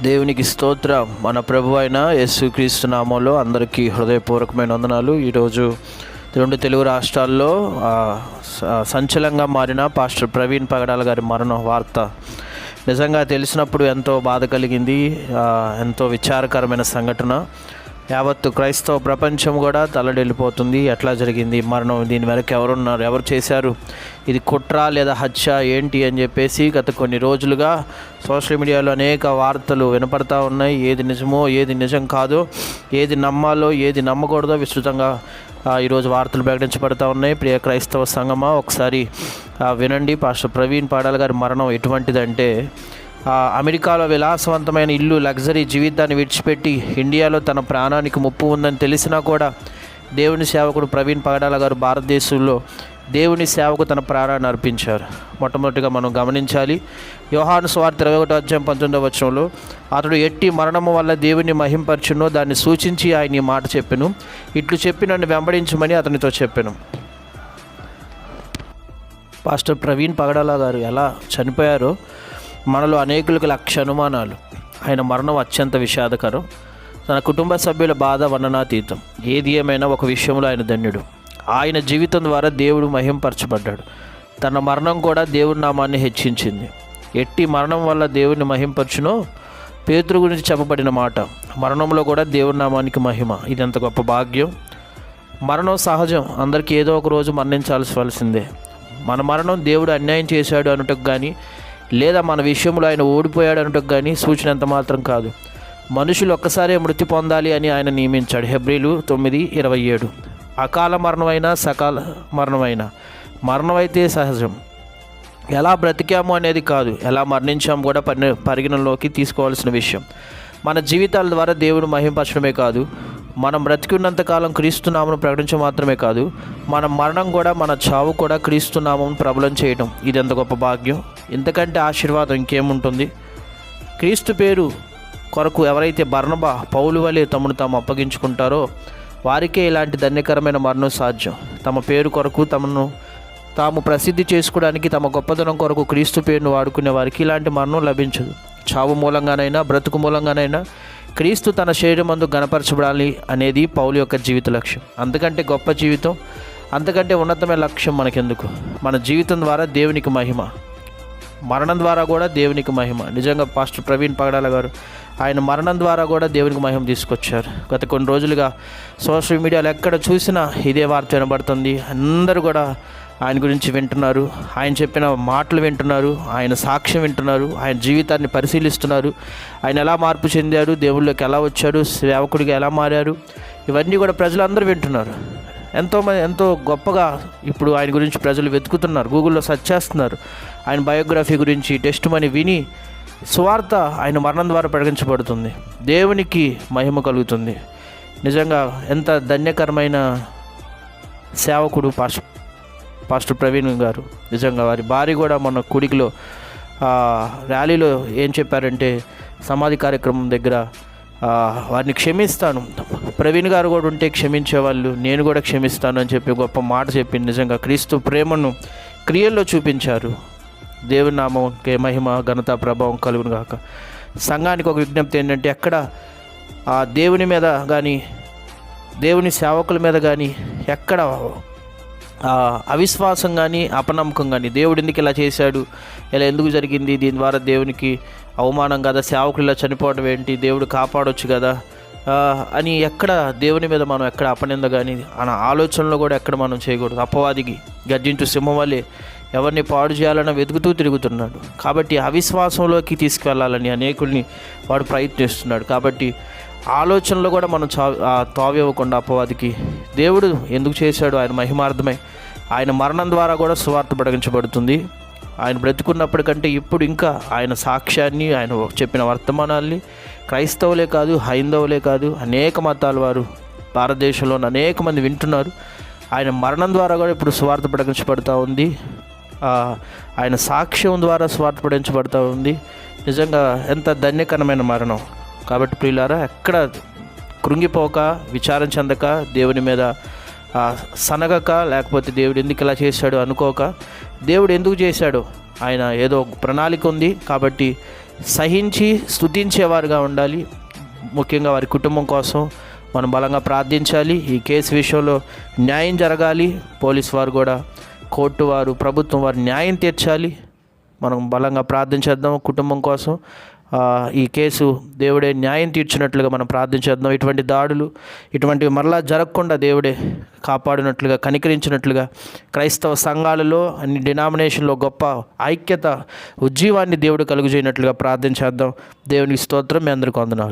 దేవునికి స్తోత్రం. మన ప్రభు అయిన యేసుక్రీస్తు నామంలో అందరికీ హృదయపూర్వకమైన వందనాలు. ఈరోజు 2 తెలుగు రాష్ట్రాల్లో సంచలనంగా మారిన పాస్టర్ ప్రవీణ్ పగడాల గారి మరణ వార్త నిజంగా తెలిసినప్పుడు ఎంతో బాధ కలిగింది. ఎంతో విచారకరమైన సంఘటన. యావత్తు క్రైస్తవ ప్రపంచం కూడా తల్లడిల్లిపోతుంది. ఎట్లా జరిగింది మరణం, దీని వెనక ఎవరున్నారు, ఎవరు చేశారు, ఇది కుట్ర లేదా హత్య ఏంటి అని చెప్పేసి గత కొన్ని రోజులుగా సోషల్ మీడియాలో అనేక వార్తలు వినపడతా ఉన్నాయి. ఏది నిజమో ఏది నిజం కాదో, ఏది నమ్మాలో ఏది నమ్మకూడదో విస్తృతంగా ఈరోజు వార్తలు ప్రకటించబడతా ఉన్నాయి. ప్రియ క్రైస్తవ సంఘమా, ఒకసారి వినండి. పాస్టర్ ప్రవీణ్ పగడాల గారి మరణం ఎటువంటిదంటే, అమెరికాలో విలాసవంతమైన ఇల్లు, లగ్జరీ జీవితాన్ని విడిచిపెట్టి ఇండియాలో తన ప్రాణానికి ముప్పు ఉందని తెలిసినా కూడా దేవుని సేవకుడు ప్రవీణ్ పగడాల గారు భారతదేశంలో దేవుని సేవకు తన ప్రాణాన్ని అర్పించారు. మొట్టమొదటిగా మనం గమనించాలి, యోహాను సువార్త 21:19 అతడు ఎట్టి మరణము వల్ల దేవుని మహింపరచునో దాన్ని సూచించి ఆయన ఈ మాట చెప్పెను. ఇట్లు చెప్పి నన్ను వెంబడించమని అతనితో చెప్పాను. పాస్టర్ ప్రవీణ్ పగడాల గారు ఎలా చనిపోయారో మనలో అనేకులకు లక్ష అనుమానాలు. ఆయన మరణం అత్యంత విషాదకరం. తన కుటుంబ సభ్యుల బాధ వర్ణనాతీతం. ఏది ఏమైనా ఒక విషయంలో ఆయన ధన్యుడు. ఆయన జీవితం ద్వారా దేవుడు మహింపరచబడ్డాడు. తన మరణం కూడా దేవుని నామాన్ని హెచ్చించింది. ఎట్టి మరణం వల్ల దేవుని మహింపరచునో పేతురు గురించి చెప్పబడిన మాట. మరణంలో కూడా దేవుని నామానికి మహిమ. ఇది ఎంత గొప్ప భాగ్యం. మరణం సహజం, అందరికీ ఏదో ఒక రోజు మరణించాల్సివలసిందే. మన మరణం దేవుడు అన్యాయం చేశాడు అనుటకు కానీ, లేదా మన విషయంలో ఆయన ఓడిపోయాడు అనుటకు కానీ సూచన ఎంత మాత్రం కాదు. మనుషులు ఒక్కసారే మృతి పొందాలి అని ఆయన నియమించాడు. హెబ్రీలు 9:27. అకాల మరణమైనా సకాల మరణమైనా, మరణం అయితే సహజం. ఎలా బ్రతికాము అనేది కాదు, ఎలా మరణించాము కూడా పరిగణనలోకి తీసుకోవాల్సిన విషయం. మన జీవితాల ద్వారా దేవుడు మహింపరచడమే కాదు, మనం బ్రతికున్నంతకాలం క్రీస్తునామను ప్రకటించడం మాత్రమే కాదు, మన మరణం కూడా, మన చావు కూడా క్రీస్తునామం ప్రబలం చేయడం. ఇది ఎంత గొప్ప భాగ్యం. ఇంతకంటే ఆశీర్వాదం ఇంకేముంటుంది? క్రీస్తు పేరు కొరకు ఎవరైతే బర్నబా, పౌలు వలె తమను తాము అప్పగించుకుంటారో వారికే ఇలాంటి ధన్యకరమైన మరణం సాధ్యం. తమ పేరు కొరకు తమను తాము ప్రసిద్ధి చేసుకోవడానికి, తమ గొప్పతనం కొరకు క్రీస్తు పేరును వాడుకునే వారికి ఇలాంటి మరణం లభించదు. చావు మూలంగానైనా బ్రతుకు మూలంగానైనా క్రీస్తు తన శరీరం మందు గణపరచబడాలి అనేది పౌలు యొక్క జీవిత లక్ష్యం. అంతకంటే గొప్ప జీవితం, అంతకంటే ఉన్నతమైన లక్ష్యం మనకెందుకు? మన జీవితం ద్వారా దేవునికి మహిమ, మరణం ద్వారా కూడా దేవునికి మహిమ. నిజంగా పాస్టర్ ప్రవీణ్ పగడాల గారు ఆయన మరణం ద్వారా కూడా దేవునికి మహిమ తీసుకొచ్చారు. గత కొన్ని రోజులుగా సోషల్ మీడియాలో ఎక్కడ చూసినా ఇదే వార్త వినబడుతుంది. అందరూ కూడా ఆయన గురించి వింటున్నారు, ఆయన చెప్పిన మాటలు వింటున్నారు, ఆయన సాక్ష్యం వింటున్నారు, ఆయన జీవితాన్ని పరిశీలిస్తున్నారు. ఆయన ఎలా మార్పు చెందారు, దేవుళ్ళకి ఎలా వచ్చాడు, సేవకుడిగా ఎలా మారారు, ఇవన్నీ కూడా ప్రజలందరూ వింటున్నారు. ఎంతో గొప్పగా ఇప్పుడు ఆయన గురించి ప్రజలు వెతుకుతున్నారు, గూగుల్లో సెర్చ్ చేస్తున్నారు. ఆయన బయోగ్రఫీ గురించి టెస్ట్ మనీ విని సువార్త ఆయన మరణం ద్వారా ప్రకటించబడుతుంది. దేవునికి మహిమ కలుగుతుంది. నిజంగా ఎంత ధన్యకరమైన సేవకుడు పాస్టర్ ప్రవీణ్ గారు. నిజంగా వారి భార్య కూడా మన కుడికిలో ర్యాలీలో ఏం చెప్పారంటే, సమాధి కార్యక్రమం దగ్గర వారిని క్షమిస్తాను, ప్రవీణ్ గారు కూడా ఉంటే క్షమించేవాళ్ళు, నేను కూడా క్షమిస్తాను అని చెప్పి గొప్ప మాట చెప్పింది. నిజంగా క్రీస్తు ప్రేమను క్రియల్లో చూపించారు. దేవుని నామంకే మహిమ, ఘనత, ప్రభావం కలుగును గాక. సంఘానికి ఒక విజ్ఞప్తి ఏంటంటే, ఎక్కడ దేవుని మీద కానీ, దేవుని సేవకుల మీద కానీ ఎక్కడ అవిశ్వాసం కానీ, అపనమ్మకం కానీ, దేవుడు ఎందుకు ఇలా చేశాడు, ఇలా ఎందుకు జరిగింది, దీని ద్వారా దేవునికి అవమానం కదా, సేవకులు ఇలా చనిపోవడం ఏంటి, దేవుడు కాపాడొచ్చు కదా అని ఎక్కడ దేవుని మీద మనం ఎక్కడ అపనింద కానీ అన్న ఆలోచనలో కూడా ఎక్కడ మనం చేయకూడదు. అపవాదికి గర్జించు సింహం వల్లే ఎవరిని పాడు చేయాలని వెతుకుతూ తిరుగుతున్నాడు. కాబట్టి అవిశ్వాసంలోకి తీసుకువెళ్ళాలని అనేకుల్ని వాడు ప్రయత్నిస్తున్నాడు. కాబట్టి ఆలోచనలో కూడా మనం తావివ్వకుండా అపవాదికి దేవుడు ఎందుకు చేశాడు, ఆయన మహిమార్థమై ఆయన మరణం ద్వారా కూడా సువార్త ప్రకటించబడుతుంది. ఆయన బ్రతుకున్నప్పటికంటే ఇప్పుడు ఇంకా ఆయన సాక్ష్యాన్ని, ఆయన చెప్పిన వర్తమానాల్ని క్రైస్తవులే కాదు, హైందవులే కాదు, అనేక మతాల వారు భారతదేశంలో అనేక మంది వింటున్నారు. ఆయన మరణం ద్వారా కూడా ఇప్పుడు సువార్త ప్రకటించబడుతూ ఉంది. ఆయన సాక్ష్యం ద్వారా సువార్త ప్రకటించబడుతూ ఉంది. నిజంగా ఎంత ధన్యకరమైన మరణం. కాబట్టి ప్రియులారా, ఎక్కడ కృంగిపోక, విచారం చెందక, దేవుని మీద సనగక, లేకపోతే దేవుడు ఎందుకు ఇలా చేశాడు అనుకోక, దేవుడు ఎందుకు చేశాడు, ఆయన ఏదో ప్రణాళిక ఉంది కాబట్టి సహించి స్తుతించేవారుగా ఉండాలి. ముఖ్యంగా వారి కుటుంబం కోసం మనం బలంగా ప్రార్థించాలి. ఈ కేసు విషయంలో న్యాయం జరగాలి. పోలీసు వారు కూడా, కోర్టు వారు, ప్రభుత్వం వారు న్యాయం తీర్చాలి. మనం బలంగా ప్రార్థించేద్దాం కుటుంబం కోసం. ఈ కేసు దేవుడే న్యాయం తీర్చినట్లుగా మనం ప్రార్థించేద్దాం. ఇటువంటి దాడులు ఇటువంటివి మరలా జరగకుండా దేవుడే కాపాడినట్లుగా, కనికరించినట్లుగా క్రైస్తవ సంఘాలలో అన్ని డినామినేషన్లో గొప్ప ఐక్యత, ఉజ్జీవాన్ని దేవుడు కలుగజేయనట్లుగా ప్రార్థించేద్దాం. దేవునికి స్తోత్రం. మీ అందరికీ వందనాలు.